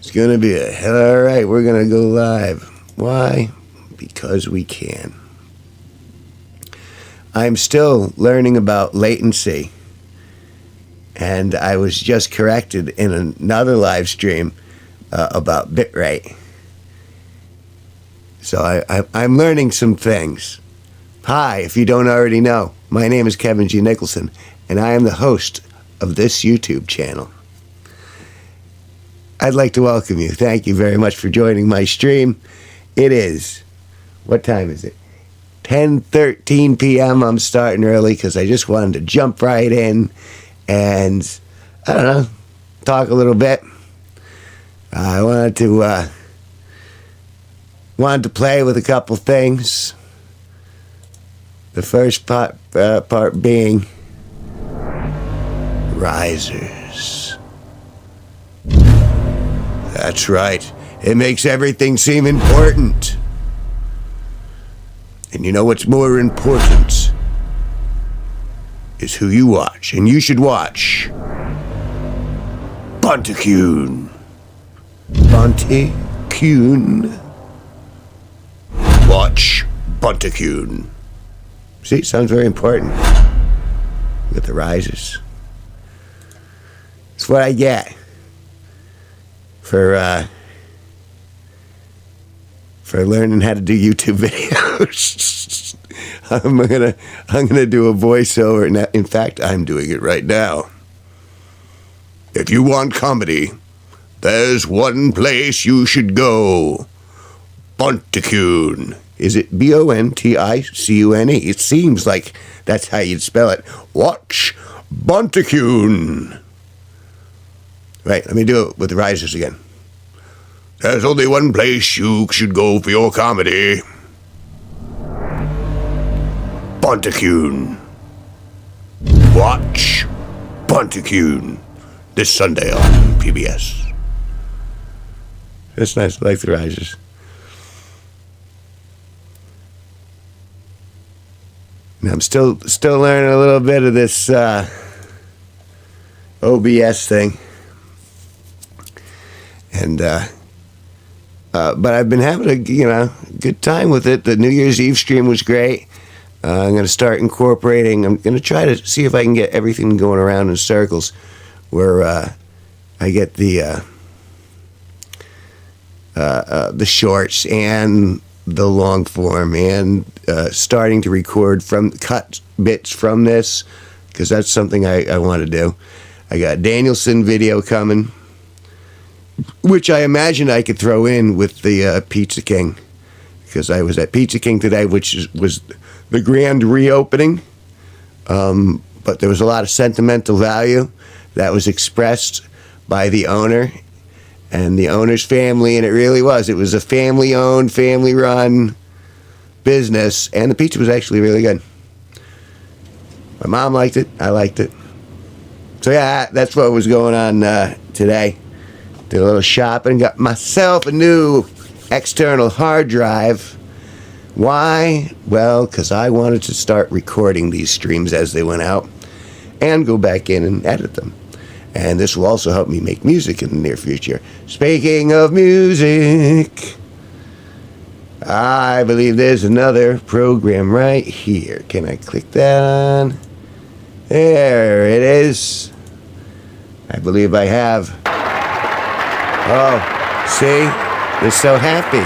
It's going to be a hell of a right. We're going to go live. Why? Because we can. I'm still learning about latency. And I was just corrected in another live stream about bitrate. So I'm learning some things. Hi, if you don't already know, my name is Kevin G Nicholson, and I am the host of this YouTube channel. I'd like to welcome you. Thank you very much for joining my stream. It is, what time is it? 10:13 p.m. I'm starting early because I just wanted to jump right in and, I don't know, talk a little bit. I wanted to play with a couple things. The first part being risers. That's right. It makes everything seem important. And you know what's more important is who you watch. And you should watch Bunticune. Bunticune. Watch Bunticune. See, it sounds very important with the risers. It's what I get for learning how to do YouTube videos. I'm gonna do a voiceover. Now, in fact, I'm doing it right now. If you want comedy, there's one place you should go. Bunticune. Is it Bonticune? It seems like that's how you'd spell it. Watch Bunticune. Right, let me do it with the risers again. There's only one place you should go for your comedy. Bunticune. Watch Bunticune. This Sunday on PBS. That's nice, I like the risers. And I'm still learning a little bit of this OBS thing. And but I've been having a good time with it. The New Year's Eve stream was great. I'm going to start incorporating. I'm going to try to see if I can get everything going around in circles, where I get the shorts and the long form, and starting to record from cut bits from this, because that's something I want to do. I got Danielson video coming, which I imagine I could throw in with the Pizza King, because I was at Pizza King today, which was the grand reopening. But there was a lot of sentimental value that was expressed by the owner and the owner's family, and it really was. It was a family-owned, family-run business, and the pizza was actually really good. My mom liked it. I liked it. So yeah, that's what was going on today. Did a little shopping, got myself a new external hard drive. Why? Well, because I wanted to start recording these streams as they went out and go back in and edit them. And this will also help me make music in the near future. Speaking of music, I believe there's another program right here. Can I click that on? There it is. I believe I have. Oh, see? They're so happy.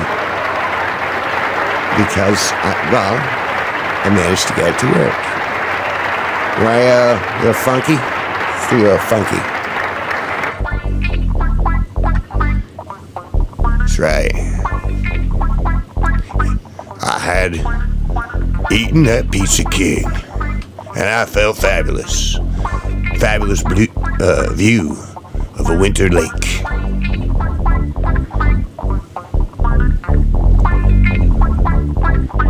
Because, I managed to get it to work. Am I a little funky? It's a little funky. That's right. I had eaten at Pizza King, and I felt fabulous. Fabulous view of a winter lake.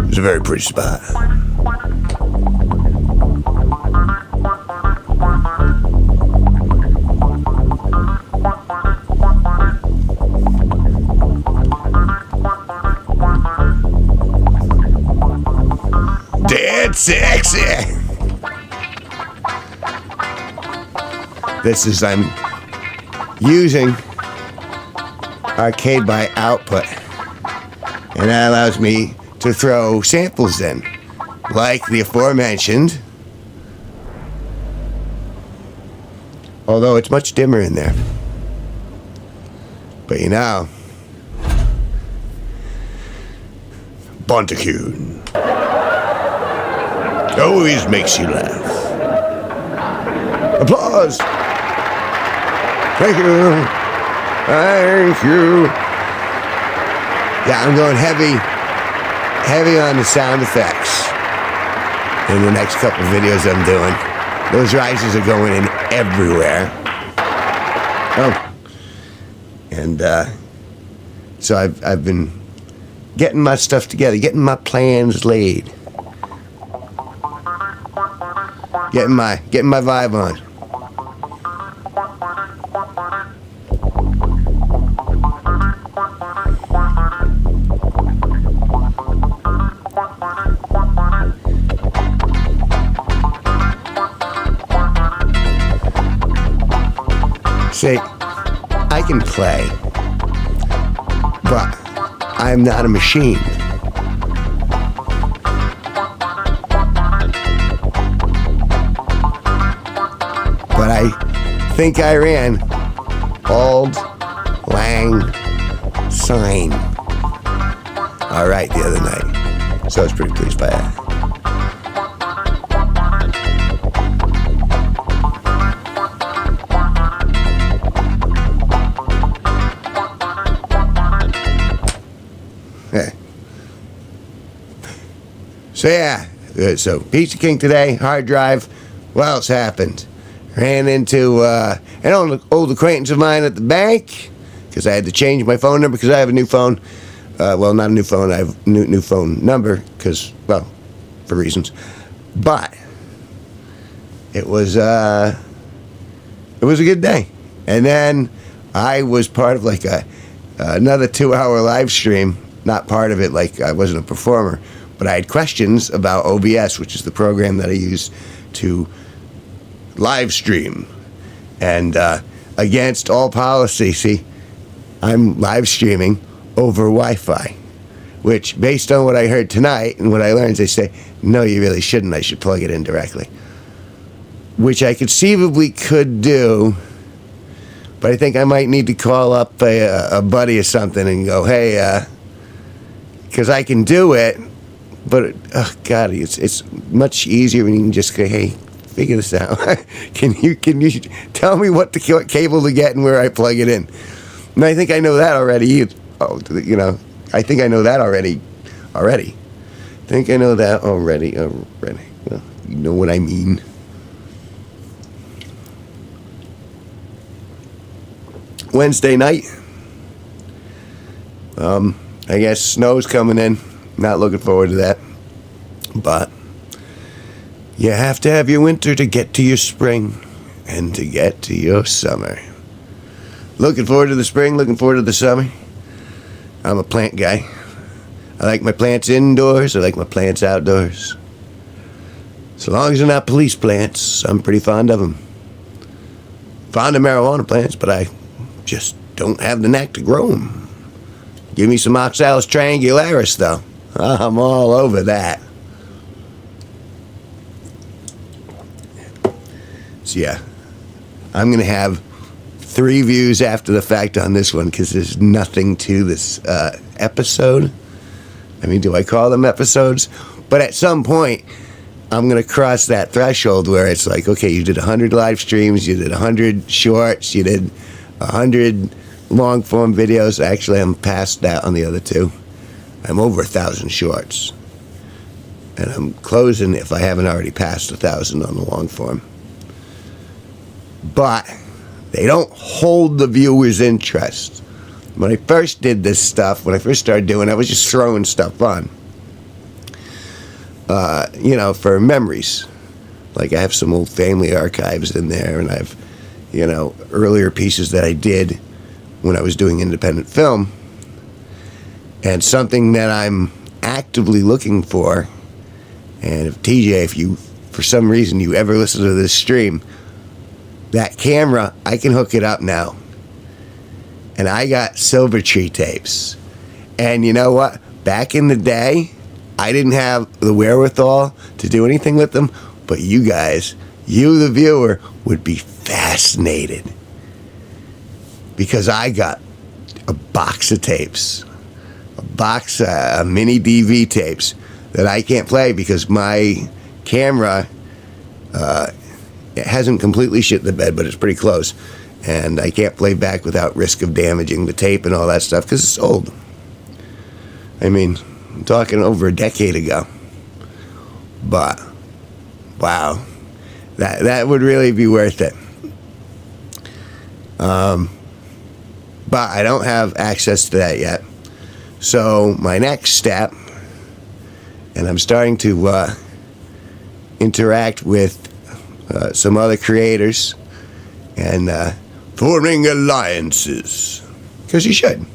It's a very pretty spot. Dead sexy. This is, I'm using arcade by output. And that allows me to throw samples in, like the aforementioned, although it's much dimmer in there. But you know, Bontecoon always makes you laugh. Applause! Thank you. Thank you. Yeah, I'm going heavy on the sound effects in the next couple of videos I'm doing. Those rises are going in everywhere. Oh. And so I've been getting my stuff together, getting my plans laid. Getting my vibe on. See, I can play, but I'm not a machine. But I think I ran Auld Lang Syne all right the other night, so I was pretty pleased by that. So yeah, so Pizza King today, hard drive. What else happened? Ran into an old acquaintance of mine at the bank because I had to change my phone number because I have a new phone. Well, not a new phone. I have a new phone number because, well, for reasons. But it was a good day. And then I was part of like another 2-hour live stream. Not part of it, like I wasn't a performer. But I had questions about OBS, which is the program that I use to live stream. And against all policy, see, I'm live streaming over Wi-Fi, which, based on what I heard tonight and what I learned, they say, no, you really shouldn't. I should plug it in directly. Which I conceivably could do, but I think I might need to call up a buddy or something and go, hey, because I can do it. But, oh, God, it's much easier when you can just go, hey, figure this out. Can you tell me what cable to get and where I plug it in? And I think I know that already. I think I know that already. I think I know that already. Well, you know what I mean. Wednesday night. I guess snow's coming in. Not looking forward to that. But you have to have your winter to get to your spring and to get to your summer. Looking forward to the spring, looking forward to the summer. I'm a plant guy. I like my plants indoors, I like my plants outdoors. So long as they're not police plants, I'm pretty fond of them. Fond of marijuana plants, but I just don't have the knack to grow them. Give me some Oxalis triangularis, though. I'm all over that. So yeah, I'm going to have 3 views after the fact on this one because there's nothing to this episode. I mean, do I call them episodes? But at some point, I'm going to cross that threshold where it's like, okay, you did 100 live streams, you did 100 shorts, you did 100 long-form videos. Actually, I'm past that on the other 2. I'm over 1,000 shorts. And I'm closing, if I haven't already passed 1,000 on the long form. But they don't hold the viewer's interest. When I first did this stuff, when I first started doing it, I was just throwing stuff on. For memories. Like I have some old family archives in there, and I have, earlier pieces that I did when I was doing independent film. And something that I'm actively looking for, and if TJ, if you, for some reason, you ever listen to this stream, that camera, I can hook it up now. and I got Silver Tree tapes. And you know what? Back in the day, I didn't have the wherewithal to do anything with them, but you guys, you the viewer, would be fascinated. Because I got a box of tapes, a box of mini DV tapes that I can't play because my camera, it hasn't completely shit the bed, but it's pretty close. And I can't play back without risk of damaging the tape and all that stuff because it's old. I mean, I'm talking over a decade ago. But, wow, that would really be worth it. But I don't have access to that yet. So my next step, and I'm starting to interact with some other creators and forming alliances. Because you should.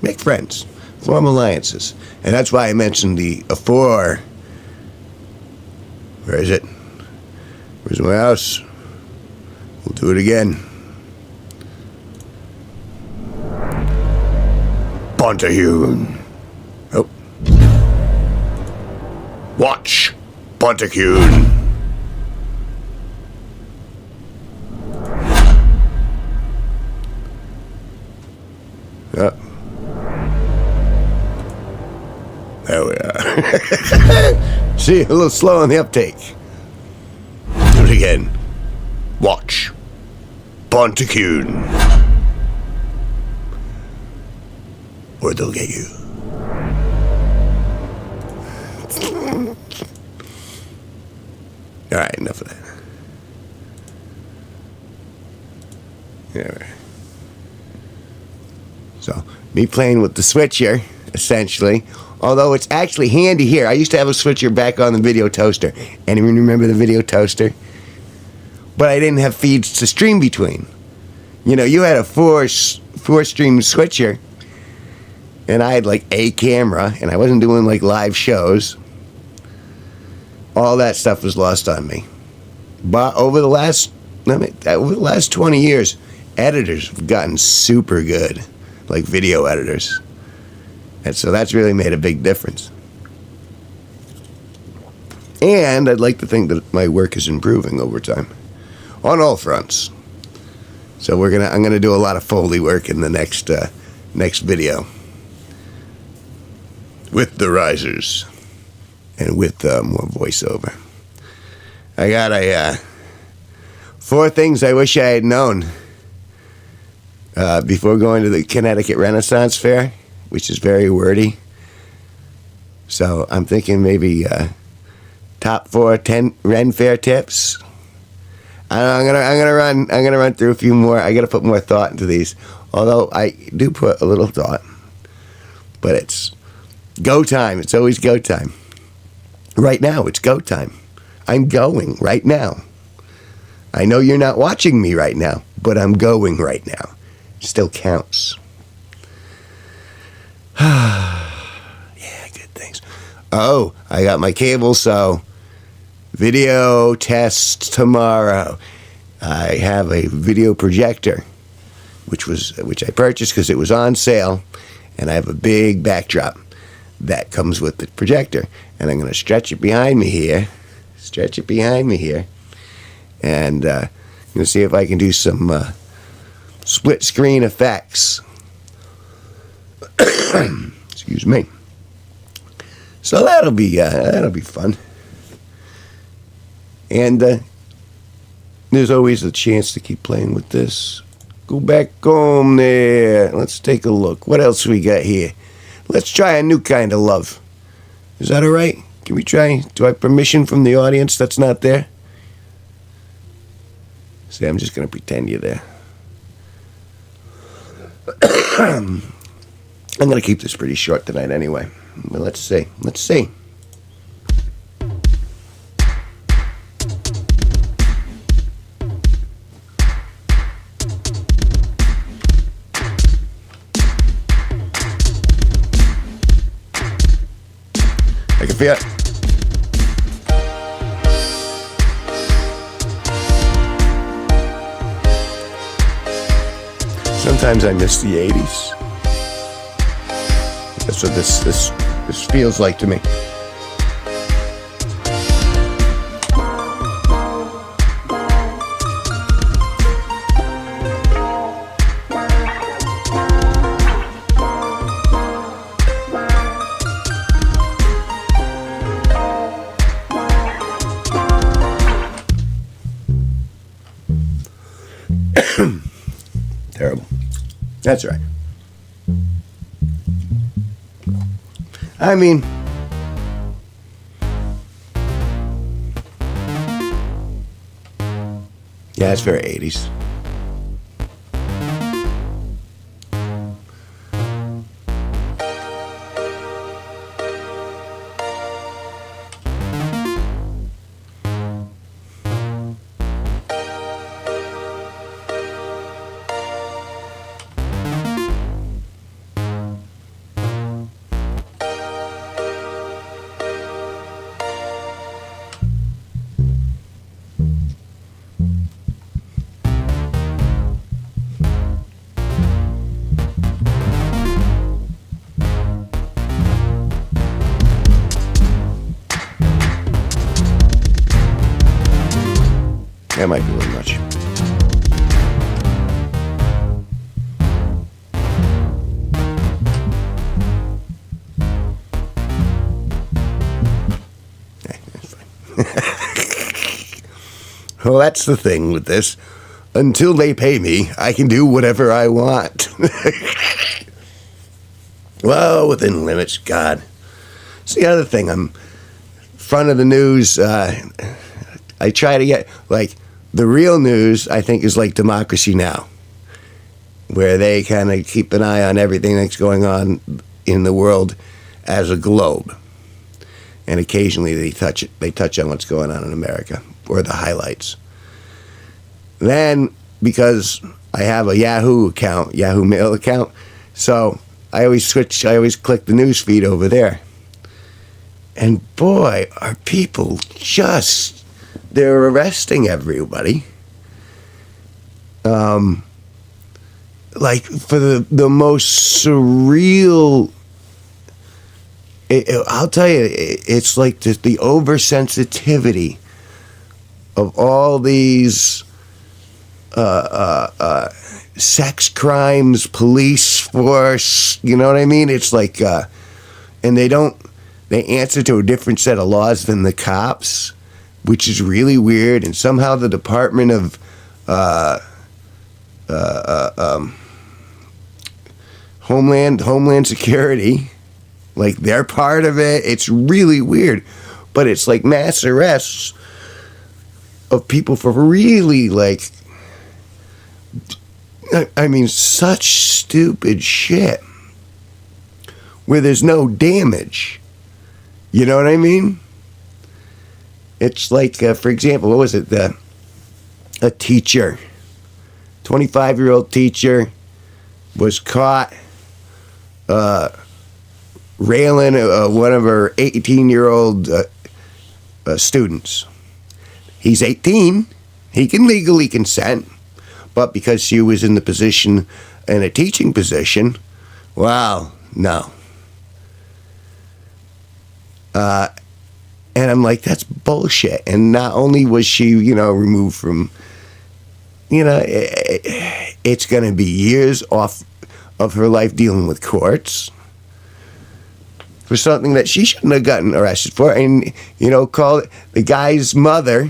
Make friends. Form alliances. And that's why I mentioned the four. Where is it? Where's my house? We'll do it again. Pontahune. Oh. Watch Pontahune. Oh. There we are. See, a little slow on the uptake. Do it again. Watch Pontahune. Or they'll get you. Alright, enough of that. Yeah. So, me playing with the switcher, essentially. Although it's actually handy here. I used to have a switcher back on the video toaster. Anyone remember the video toaster? But I didn't have feeds to stream between. You know, you had a four stream switcher. And I had like a camera, and I wasn't doing like live shows. All that stuff was lost on me. But over the last 20 years, editors have gotten super good, like video editors. And so that's really made a big difference. And I'd like to think that my work is improving over time, on all fronts. So I'm gonna do a lot of Foley work in the next video. With the risers and with more voiceover. I got 4 things I wish I had known before going to the Connecticut Renaissance Fair, which is very wordy. So I'm thinking maybe top 4 10 Ren Fair tips. I'm gonna run through a few more. I gotta put more thought into these, although I do put a little thought, but it's go time. It's always go time. Right now, it's go time. I'm going right now. I know you're not watching me right now, but I'm going right now. It still counts. Yeah, good things. Oh, I got my cable, so video test tomorrow. I have a video projector, which I purchased because it was on sale, and I have a big backdrop that comes with the projector, and I'm going to stretch it behind me here, and I'm going to see if I can do some split screen effects. Excuse me. So that'll be fun, and there's always a chance to keep playing with this. Go back home there. Let's take a look. What else we got here? Let's try a new kind of love. Is that all right? Can we try? Do I have permission from the audience that's not there? See, I'm just going to pretend you're there. I'm going to keep this pretty short tonight anyway. But let's see. I can feel it. Sometimes I miss the 80s. That's what this feels like to me. Terrible. That's right. I mean, yeah, it's very 80s. That might be a little much. Okay, that's fine. Well, that's the thing with this. Until they pay me, I can do whatever I want. Well, within limits, God. It's the other thing. I'm front of the news. I try to get, like, the real news, I think, is like Democracy Now!, where they kind of keep an eye on everything that's going on in the world as a globe. And occasionally they touch on what's going on in America, or the highlights. Then, because I have a Yahoo Mail account, so I always click the news feed over there. And boy, are people just... they're arresting everybody. Like, for the most surreal... I'll tell you, it's like the oversensitivity of all these sex crimes, police force, you know what I mean? It's like, and they answer to a different set of laws than the cops, which is really weird. And somehow the Department of Homeland Security, like, they're part of it. It's really weird. But it's like mass arrests of people for really, like, I mean, such stupid shit where there's no damage. You know what I mean? It's like, for example, what was it? A teacher, 25-year-old teacher, was caught railing one of her 18-year-old students. He's 18. He can legally consent. But because she was in a teaching position, well, no. And I'm like, that's bullshit. And not only was she, removed from, it's going to be years off of her life dealing with courts for something that she shouldn't have gotten arrested for. And, call it the guy's mother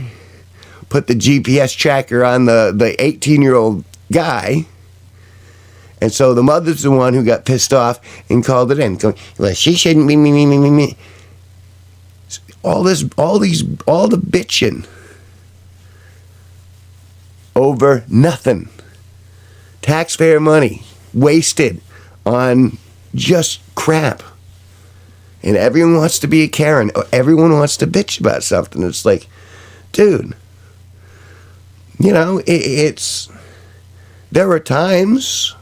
put the GPS tracker on the 18-year-old guy. And so the mother's the one who got pissed off and called it in. Going, well, she shouldn't be me. All the bitching over nothing. Taxpayer money wasted on just crap. And everyone wants to be a Karen. Everyone wants to bitch about something. It's like, dude, there were times,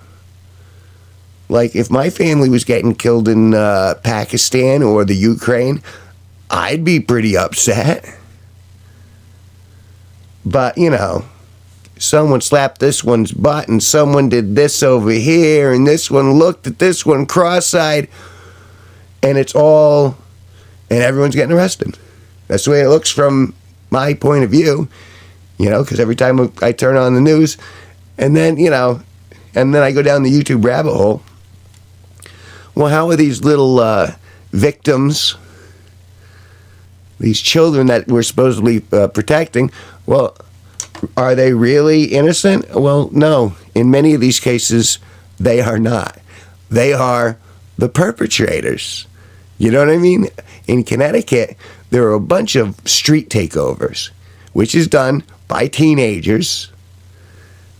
like, if my family was getting killed in Pakistan or the Ukraine, I'd be pretty upset. But, someone slapped this one's butt and someone did this over here and this one looked at this one cross-eyed, and everyone's getting arrested. That's the way it looks from my point of view, because every time I turn on the news, and then I go down the YouTube rabbit hole. Well, how are these little victims, these children that we're supposedly protecting, well, are they really innocent? Well, no. In many of these cases, they are not. They are the perpetrators. You know what I mean? In Connecticut, there are a bunch of street takeovers, which is done by teenagers,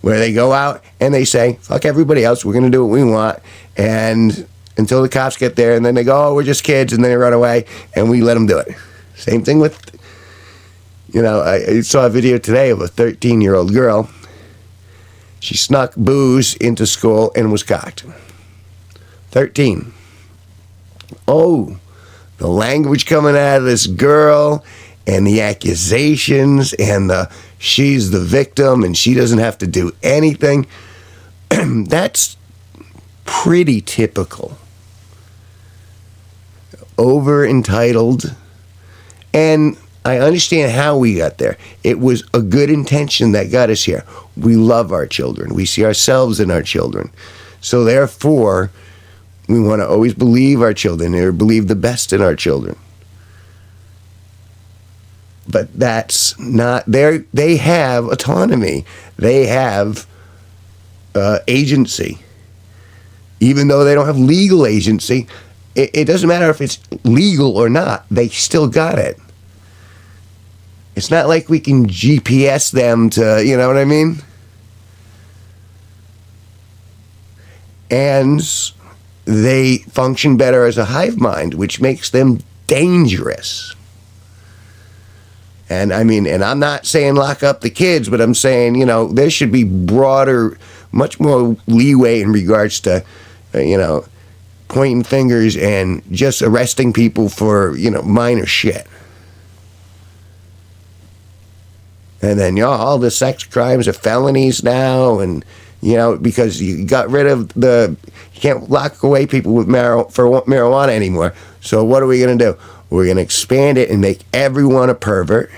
where they go out and they say, fuck everybody else, we're going to do what we want, and until the cops get there, and then they go, oh, we're just kids, and then they run away, and we let them do it. Same thing with, I saw a video today of a 13-year-old girl. She snuck booze into school and was cocked. 13. Oh, the language coming out of this girl and the accusations and she's the victim and she doesn't have to do anything. That's pretty typical. Over entitled. And I understand how we got there. It was a good intention that got us here. We love our children. We see ourselves in our children. So therefore, we want to always believe our children or believe the best in our children. But that's not there. They have autonomy. They have agency. Even though they don't have legal agency, it doesn't matter if it's legal or not. They still got it. It's not like we can GPS them to, you know what I mean? And they function better as a hive mind, which makes them dangerous. And I'm not saying lock up the kids, but I'm saying, there should be broader, much more leeway in regards to, pointing fingers and just arresting people for, minor shit. And then, all the sex crimes are felonies now, and, because you got rid of you can't lock away people with marijuana anymore. So what are we going to do? We're going to expand it and make everyone a pervert.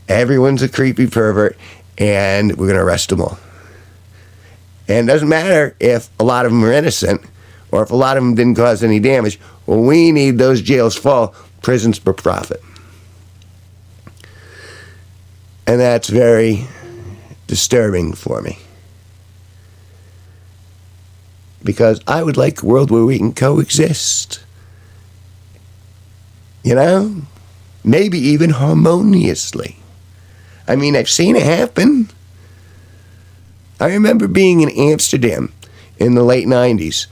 Everyone's a creepy pervert, and we're going to arrest them all. And it doesn't matter if a lot of them are innocent or if a lot of them didn't cause any damage. Well, we need those jails full, prisons for profit. And that's very disturbing for me. Because I would like a world where we can coexist. Maybe even harmoniously. I've seen it happen. I remember being in Amsterdam in the late 90s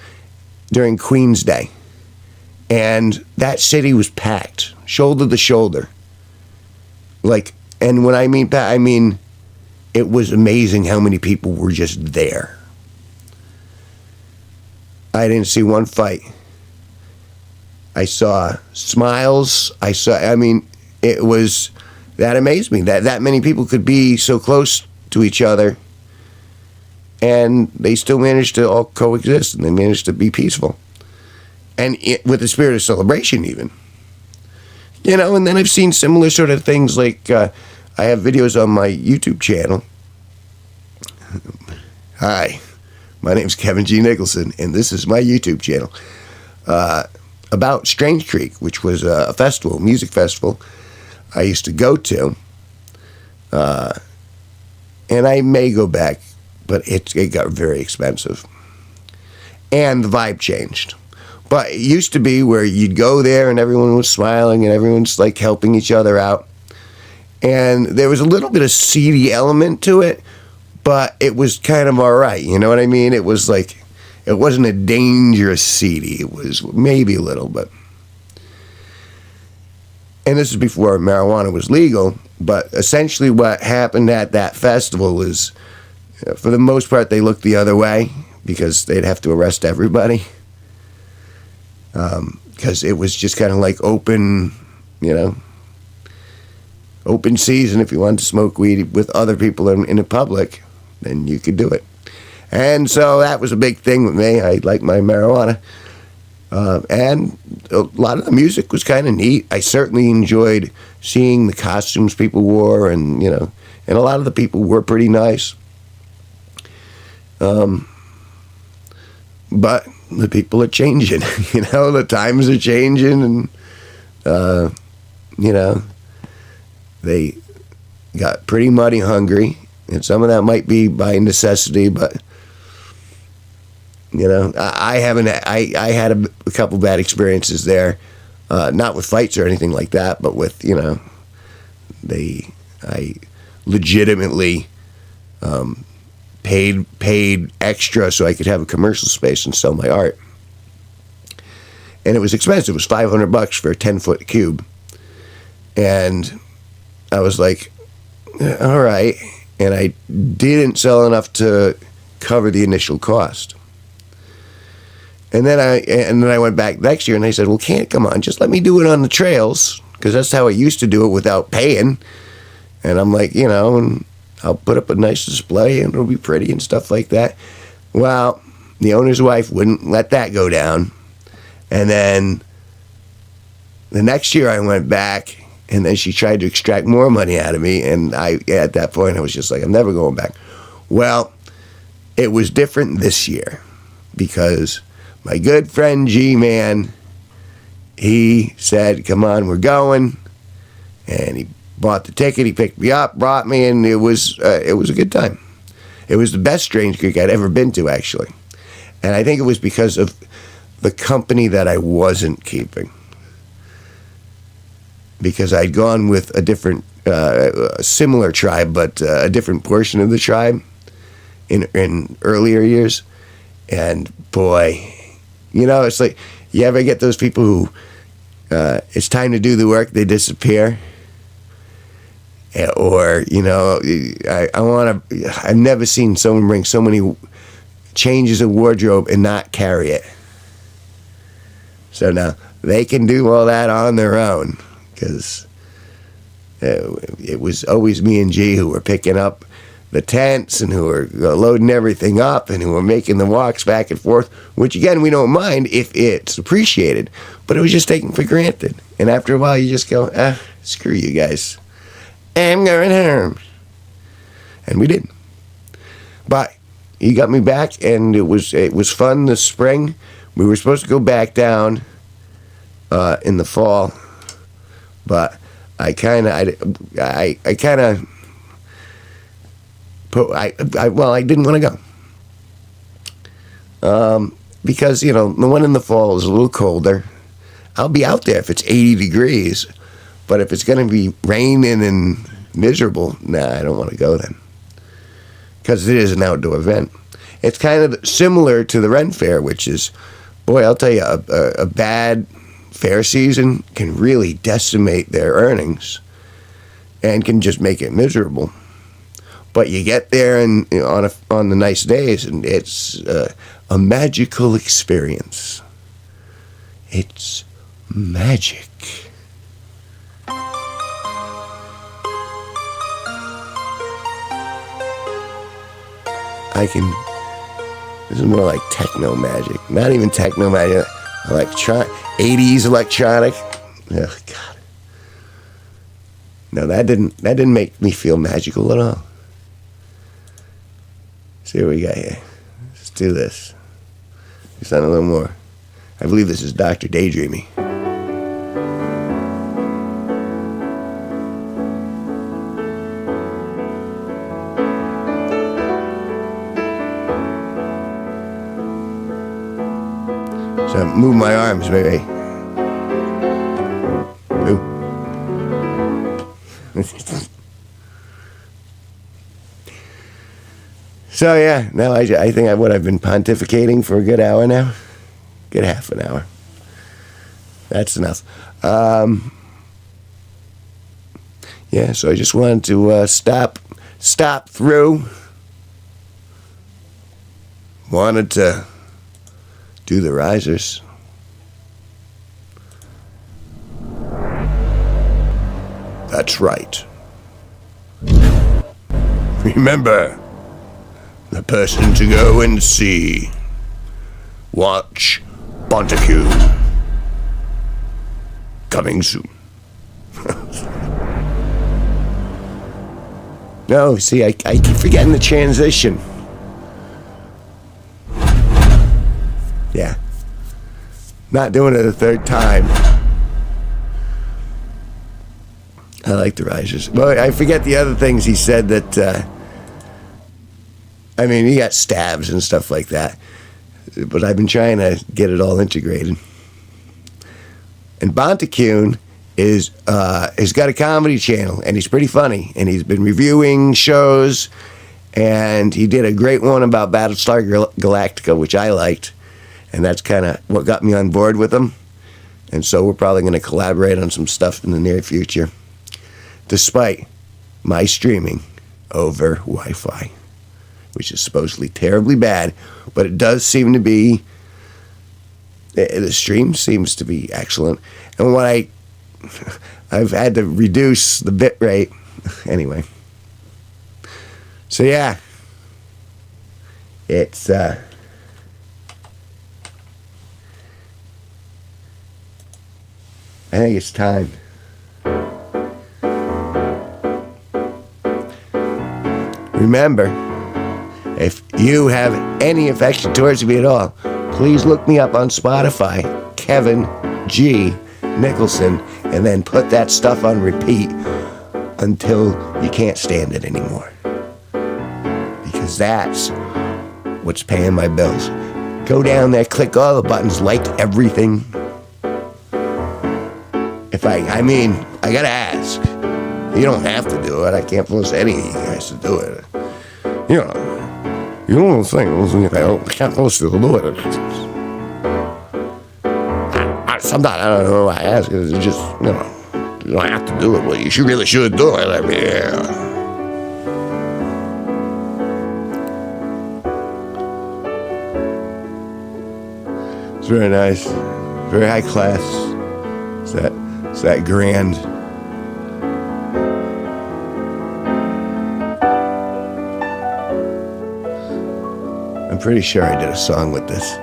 during Queen's Day. And that city was packed, shoulder to shoulder. And when I mean packed, it was amazing how many people were just there. I didn't see one fight. I saw smiles. It was, that amazed me. That many people could be so close to each other, and they still managed to all coexist, and they managed to be peaceful. And with the spirit of celebration, even. And then I've seen similar sort of things, like I have videos on my YouTube channel. Hi, my name's Kevin G Nicholson, and this is my YouTube channel. About Strange Creek, which was a festival, music festival I used to go to. And I may go back, but it got very expensive. And the vibe changed. But it used to be where you'd go there and everyone was smiling and everyone's like helping each other out. And there was a little bit of seedy element to it, but it was kind of all right. You know what I mean? It was like, it wasn't a dangerous seedy. It was maybe a little, but. And this is before marijuana was legal. But essentially what happened at that festival was, for the most part, they looked the other way because they'd have to arrest everybody. Because it was just kind of like open open season, if you wanted to smoke weed with other people in the public, then you could do it. And so that was a big thing with me. I liked my marijuana. And a lot of the music was kind of neat. I certainly enjoyed seeing the costumes people wore, and and a lot of the people were pretty nice. But the people are changing, the times are changing, and they got pretty money hungry, and some of that might be by necessity, but I haven't. I had a couple bad experiences there, not with fights or anything like that, but with I legitimately paid extra so I could have a commercial space and sell my art, and it was expensive. It was $500 for a 10-foot cube, and I was like, all right, and I didn't sell enough to cover the initial cost. And then I went back next year and I said, well, come on, just let me do it on the trails, because that's how I used to do it without paying. And I'm like, and I'll put up a nice display and it'll be pretty and stuff like that. Well, the owner's wife wouldn't let that go down. And then the next year I went back, and then she tried to extract more money out of me. And at that point, I was just like, I'm never going back. Well, it was different this year, because my good friend G-Man, he said, come on, we're going. And he bought the ticket, he picked me up, brought me, and it was a good time. It was the best Strange Creek I'd ever been to, actually. And I think it was because of the company that I wasn't keeping. Because I'd gone with a different, similar tribe, but a different portion of the tribe in earlier years. And boy, it's like, you ever get those people who, it's time to do the work, they disappear? Or, I've never seen someone bring so many changes of wardrobe and not carry it. So now they can do all that on their own, because it was always me and G who were picking up the tents and who were loading everything up and who were making the walks back and forth, which again, we don't mind if it's appreciated, but it was just taken for granted. And after a while, you just go, screw you guys. I'm going home. And we didn't. But he got me back, and it was fun this spring. We were supposed to go back down in the fall, but I didn't want to go. Because, the one in the fall is a little colder. I'll be out there if it's 80 degrees, but if it's going to be raining and miserable, I don't want to go then. Because it is an outdoor event. It's kind of similar to the Ren Fair, which is, boy, I'll tell you, a bad fair season can really decimate their earnings and can just make it miserable. But you get there and on the nice days, and it's a magical experience. It's magic. This is more like techno magic. Not even techno magic. 80s electronic. Oh, God. No, that didn't make me feel magical at all. See what we got here. Let's do this. Just on a little more. I believe this is Dr. Daydreamy. So move my arms, baby. Move. So yeah, now I think I've been pontificating for a good hour now. Good half an hour. That's enough. Yeah, so I just wanted to stop through. Wanted to do the risers. That's right. Remember, the person to go and see. Watch Bonteque. Coming soon. No, see, I keep forgetting the transition. Yeah. Not doing it a third time. I like the risers. Well, I forget the other things he said that, he got stabs and stuff like that. But I've been trying to get it all integrated. And Bonteque has got a comedy channel, and he's pretty funny. And he's been reviewing shows, and he did a great one about Battlestar Galactica, which I liked. And that's kind of what got me on board with him. And so we're probably going to collaborate on some stuff in the near future, despite my streaming over Wi-Fi, which is supposedly terribly bad, but it does seem to be, the stream seems to be excellent. And when I've had to reduce the bit rate anyway. So yeah, it's I think it's time. Remember, if you have any affection towards me at all, please look me up on Spotify, Kevin G Nicholson, and then put that stuff on repeat until you can't stand it anymore. Because that's what's paying my bills. Go down there, click all the buttons, like everything. I gotta ask. You don't have to do it. I can't force any of you guys to do it. You don't think I can't force you to do it. Sometimes I don't know why I ask. It's just, you don't have to do it, but you really should do it. It's very nice, very high class. It's that grand. I'm pretty sure I did a song with this.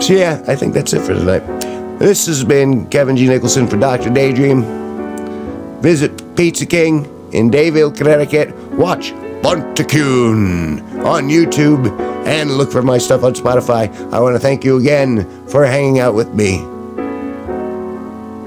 So yeah, I think that's it for tonight. This has been Kevin G Nicholson for Dr. Daydream. Visit Pizza King in Dayville, Connecticut. Watch Bonteque on YouTube and look for my stuff on Spotify. I want to thank you again for hanging out with me.